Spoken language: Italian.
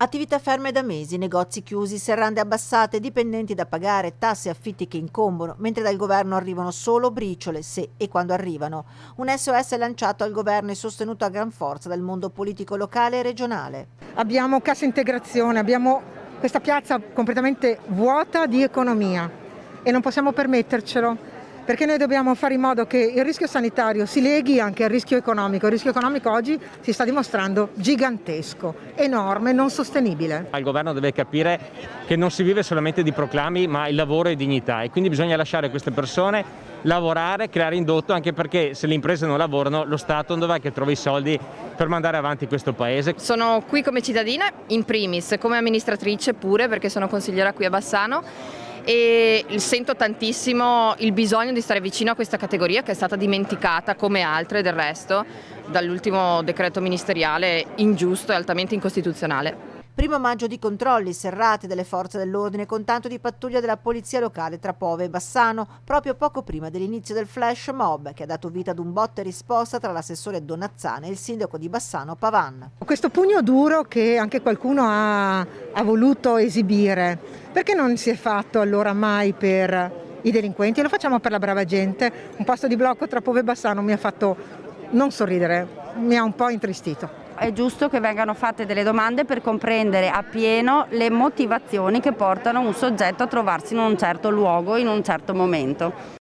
Attività ferme da mesi, negozi chiusi, serrande abbassate, dipendenti da pagare, tasse e affitti che incombono, mentre dal governo arrivano solo briciole, se e quando arrivano. Un SOS lanciato al governo e sostenuto a gran forza dal mondo politico locale e regionale. Abbiamo cassa integrazione, abbiamo questa piazza completamente vuota di economia e non possiamo permettercelo, perché noi dobbiamo fare in modo che il rischio sanitario si leghi anche al rischio economico. Il rischio economico oggi si sta dimostrando gigantesco, enorme, non sostenibile. Il governo deve capire che non si vive solamente di proclami, ma il lavoro è dignità, e quindi bisogna lasciare queste persone lavorare, creare indotto, anche perché se le imprese non lavorano lo Stato dov'è che trova i soldi per mandare avanti questo paese? Sono qui come cittadina in primis, come amministratrice pure, perché sono consigliera qui a Bassano, e sento tantissimo il bisogno di stare vicino a questa categoria che è stata dimenticata come altre del resto dall'ultimo decreto ministeriale ingiusto e altamente incostituzionale. 1° maggio di controlli serrati delle forze dell'ordine con tanto di pattuglia della polizia locale tra Pove e Bassano, proprio poco prima dell'inizio del flash mob che ha dato vita ad un botta e risposta tra l'assessore Donazzana e il sindaco di Bassano Pavan. Questo pugno duro che anche qualcuno ha voluto esibire, perché non si è fatto allora mai per i delinquenti? Lo facciamo per la brava gente. Un posto di blocco tra Pove e Bassano mi ha fatto non sorridere, mi ha un po' intristito. È giusto che vengano fatte delle domande per comprendere appieno le motivazioni che portano un soggetto a trovarsi in un certo luogo, in un certo momento.